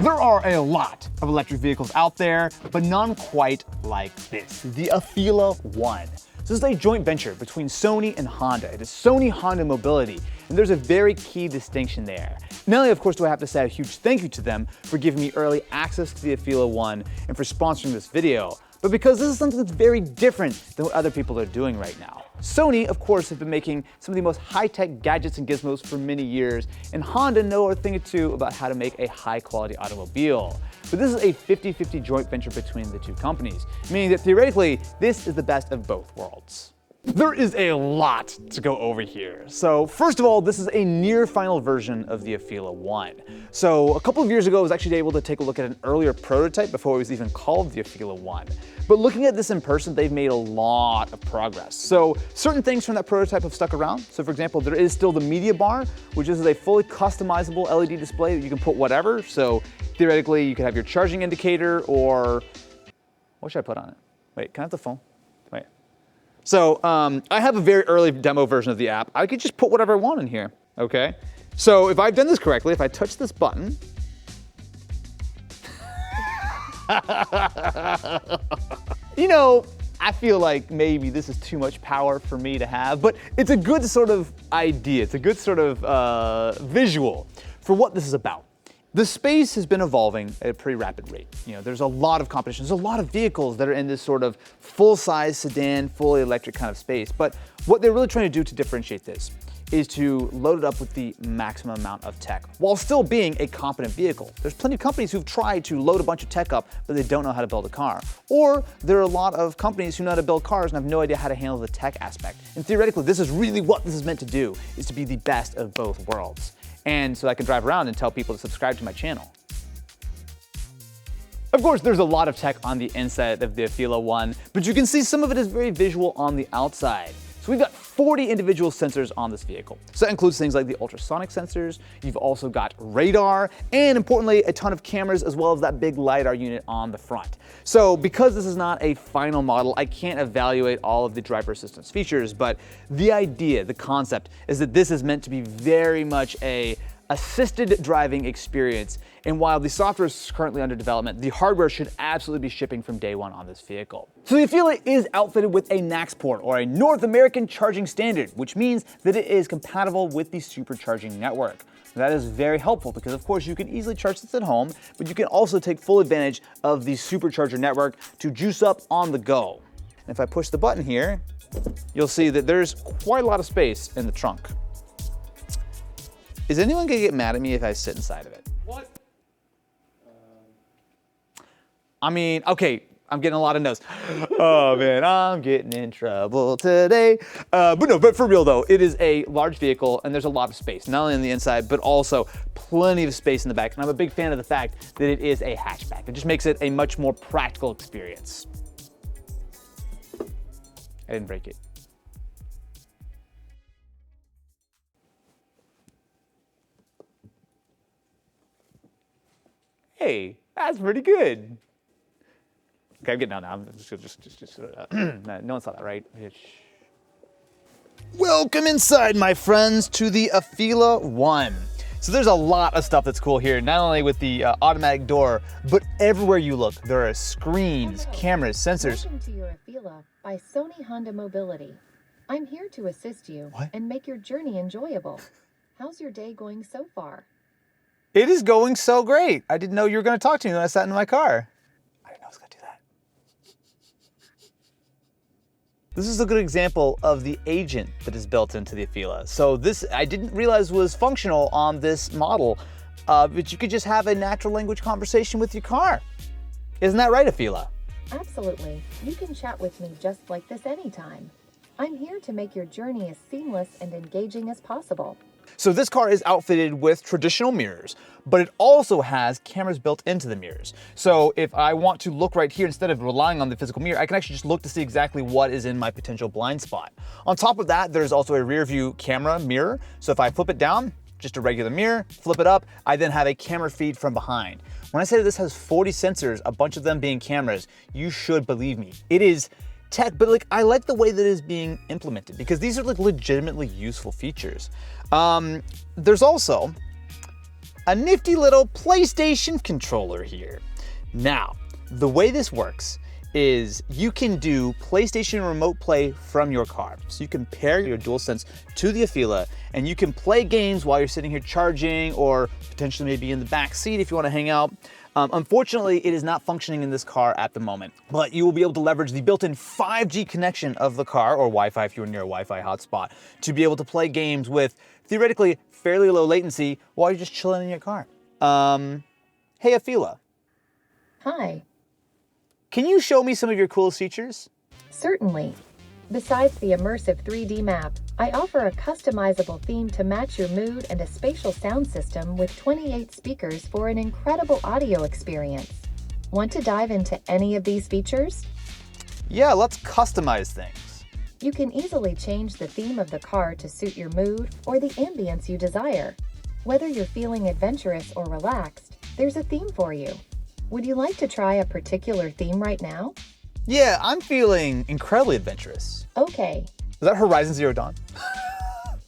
There are a lot of electric vehicles out there, but none quite like this, the AFEELA One. This is a joint venture between Sony and Honda. It is Sony Honda Mobility, and there's a very key distinction there. Not only, of course, do I have to say a huge thank you to them for giving me early access to the AFEELA One and for sponsoring this video, but because this is something that's very different than what other people are doing right now. Sony, of course, have been making some of the most high-tech gadgets and gizmos for many years, and Honda know a thing or two about how to make a high-quality automobile. But this is a 50-50 joint venture between the two companies, meaning that theoretically, this is the best of both worlds. There is a lot to go over here. So first of all, this is a near final version of the AFEELA One. So a couple of years ago, I was actually able to take a look at an earlier prototype before it was even called the AFEELA One. But looking at this in person, they've made a lot of progress. So certain things from that prototype have stuck around. So for example, there is still the media bar, which is a fully customizable LED display that you can put whatever. So theoretically, you could have your charging indicator or, what should I put on it? Wait, can I have the phone? Wait. So I have a very early demo version of the app. I could just put whatever I want in here, okay? So if I've done this correctly, if I touch this button, you know, I feel like maybe this is too much power for me to have, but it's a good sort of idea. It's a good sort of visual for what this is about. The space has been evolving at a pretty rapid rate. You know, there's a lot of competition. There's a lot of vehicles that are in this sort of full-size sedan, fully electric kind of space. But what they're really trying to do to differentiate this is to load it up with the maximum amount of tech while still being a competent vehicle. There's plenty of companies who've tried to load a bunch of tech up, but they don't know how to build a car. Or there are a lot of companies who know how to build cars and have no idea how to handle the tech aspect. And theoretically, this is really what this is meant to do, is to be the best of both worlds. And so I can drive around and tell people to subscribe to my channel. Of course, there's a lot of tech on the inside of the AFEELA One, but you can see some of it is very visual on the outside. So we've got 40 individual sensors on this vehicle. So that includes things like the ultrasonic sensors, you've also got radar, and importantly, a ton of cameras as well as that big LiDAR unit on the front. So because this is not a final model, I can't evaluate all of the driver assistance features, but the idea, the concept, is that this is meant to be very much a assisted driving experience. And while the software is currently under development, the hardware should absolutely be shipping from day one on this vehicle. So the AFEELA is outfitted with a NACS port, or a North American Charging Standard, which means that it is compatible with the supercharging network. That is very helpful because of course you can easily charge this at home, but you can also take full advantage of the supercharger network to juice up on the go. And if I push the button here, you'll see that there's quite a lot of space in the trunk. Is anyone gonna get mad at me if I sit inside of it? What? I mean, okay, I'm getting a lot of no's. Oh man, I'm getting in trouble today. But for real though, it is a large vehicle and there's a lot of space, not only on the inside, but also plenty of space in the back. And I'm a big fan of the fact that it is a hatchback. It just makes it a much more practical experience. I didn't break it. Hey, that's pretty good. Okay, I'm getting out now. I'm just no one saw that, right? Welcome inside, my friends, to the AFEELA One. So there's a lot of stuff that's cool here, not only with the automatic door, but everywhere you look, there are screens, cameras, sensors. Welcome to your AFEELA by Sony Honda Mobility. I'm here to assist you and make your journey enjoyable. How's your day going so far? It is going so great. I didn't know you were going to talk to me when I sat in my car. I didn't know I was going to do that. This is a good example of the agent that is built into the AFEELA. So this, I didn't realize was functional on this model, but you could just have a natural language conversation with your car. Isn't that right, AFEELA? Absolutely. You can chat with me just like this anytime. I'm here to make your journey as seamless and engaging as possible. So this car is outfitted with traditional mirrors, but it also has cameras built into the mirrors. So if I want to look right here, instead of relying on the physical mirror, I can actually just look to see exactly what is in my potential blind spot. On top of that, there's also a rear view camera mirror. So if I flip it down, just a regular mirror, flip it up, I then have a camera feed from behind. When I say that this has 40 sensors, a bunch of them being cameras, you should believe me. It is tech, but like I like the way that it is being implemented because these are like legitimately useful features. There's also a nifty little PlayStation controller here. Now, the way this works is you can do PlayStation Remote Play from your car. So you can pair your DualSense to the AFEELA and you can play games while you're sitting here charging or potentially maybe in the back seat if you want to hang out. Unfortunately, it is not functioning in this car at the moment, but you will be able to leverage the built-in 5G connection of the car, or Wi-Fi if you're near a Wi-Fi hotspot, to be able to play games with theoretically fairly low latency while you're just chilling in your car. Hey AFEELA. Hi. Can you show me some of your coolest features? Certainly. Besides the immersive 3D map, I offer a customizable theme to match your mood and a spatial sound system with 28 speakers for an incredible audio experience. Want to dive into any of these features? Yeah, let's customize things. You can easily change the theme of the car to suit your mood or the ambience you desire. Whether you're feeling adventurous or relaxed, there's a theme for you. Would you like to try a particular theme right now? Yeah, I'm feeling incredibly adventurous. Okay. Is that Horizon Zero Dawn?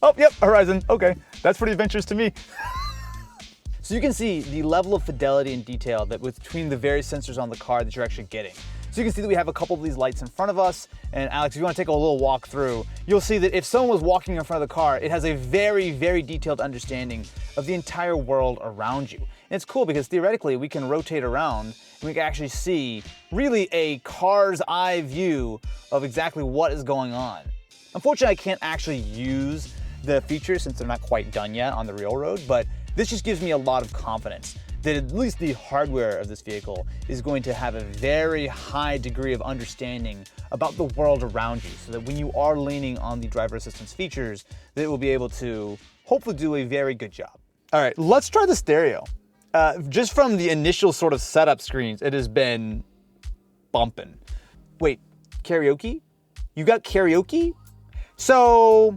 Oh, yep, Horizon. Okay, that's pretty adventurous to me. So you can see the level of fidelity and detail that between the various sensors on the car that you're actually getting. So you can see that we have a couple of these lights in front of us. And Alex, if you want to take a little walk through, you'll see that if someone was walking in front of the car, it has a very, very detailed understanding of the entire world around you. And it's cool because theoretically we can rotate around and we can actually see really a car's eye view of exactly what is going on. Unfortunately, I can't actually use the features since they're not quite done yet on the real road, but this just gives me a lot of confidence that at least the hardware of this vehicle is going to have a very high degree of understanding about the world around you, so that when you are leaning on the driver assistance features, that it will be able to hopefully do a very good job. All right, let's try the stereo. Just from the initial sort of setup screens, it has been bumping. Wait, karaoke? You got karaoke? So,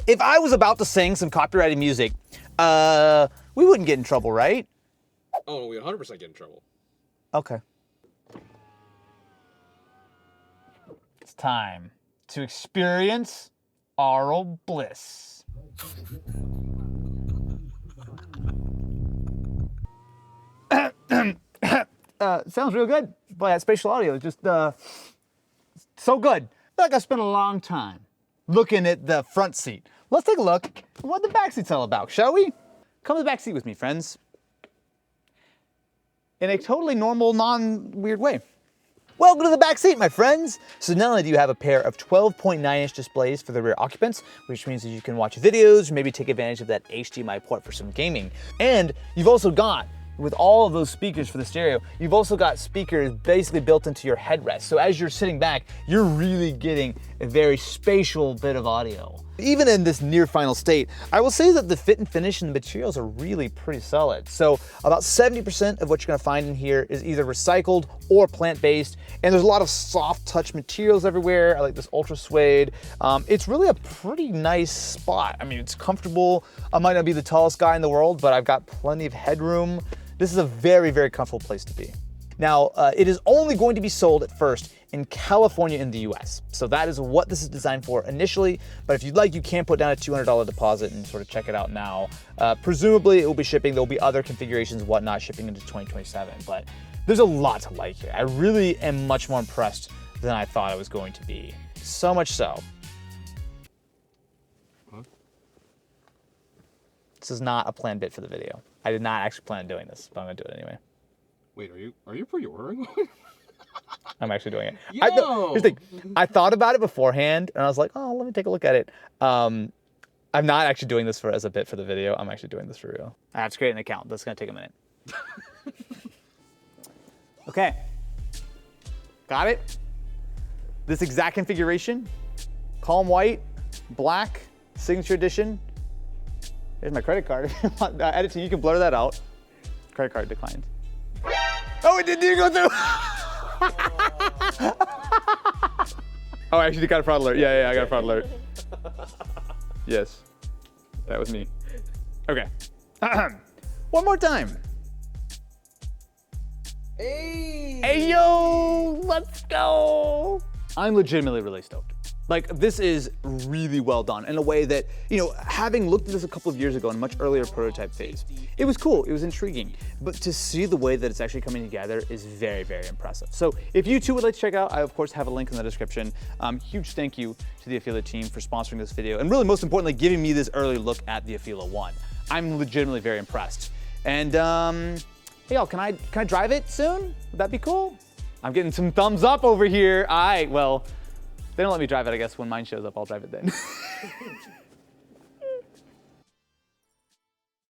if I was about to sing some copyrighted music, we wouldn't get in trouble, right? Oh, we 100% get in trouble. Okay. It's time to experience aural bliss. Sounds real good. Boy, that spatial audio is just so good. I feel like I spent a long time looking at the front seat. Let's take a look at what the back seat's all about, shall we? Come to the back seat with me, friends. In a totally normal, non-weird way. Welcome to the back seat, my friends. So not only do you have a pair of 12.9-inch displays for the rear occupants, which means that you can watch videos or maybe take advantage of that HDMI port for some gaming. And you've also got, with all of those speakers for the stereo, you've also got speakers basically built into your headrest. So as you're sitting back, you're really getting a very spatial bit of audio. Even in this near final state, I will say that the fit and finish and the materials are really pretty solid. So about 70% of what you're gonna find in here is either recycled or plant-based, and there's a lot of soft touch materials everywhere. I like this ultra suede. It's really a pretty nice spot. I mean, it's comfortable. I might not be the tallest guy in the world, but I've got plenty of headroom. This is a very, very comfortable place to be. Now, it is only going to be sold at first in California in the US. So that is what this is designed for initially, but if you'd like, you can put down a $200 deposit and sort of check it out now. Presumably it will be shipping, there'll be other configurations, whatnot, shipping into 2027, but there's a lot to like here. I really am much more impressed than I thought I was going to be. So much so. This is not a planned bit for the video. I did not actually plan on doing this, but I'm gonna do it anyway. Wait, are you pre-ordering one? I'm actually doing it. Yo! Here's the thing. I thought about it beforehand, and I was like, oh, let me take a look at it. I'm not actually doing this as a bit for the video. I'm actually doing this for real. I have to create an account. That's gonna take a minute. Okay. Got it? This exact configuration, calm white, black, signature edition. Here's my credit card. If you want editing, you can blur that out. Credit card declined. Oh, it didn't even go through. Oh, I actually got a fraud alert. Yeah, I got a fraud alert. Yes, that was me. Okay. One more time. Hey! Hey, yo, let's go. I'm legitimately really stoked. Like, this is really well done in a way that, you know, having looked at this a couple of years ago in a much earlier prototype phase, it was cool, it was intriguing. But to see the way that it's actually coming together is very, very impressive. So if you too would like to check out, I of course have a link in the description. Huge thank you to the AFEELA team for sponsoring this video, and really most importantly, giving me this early look at the AFEELA 1. I'm legitimately very impressed. And hey y'all, can I drive it soon? Would that be cool? I'm getting some thumbs up over here. Well, they don't let me drive it. I guess when mine shows up, I'll drive it then.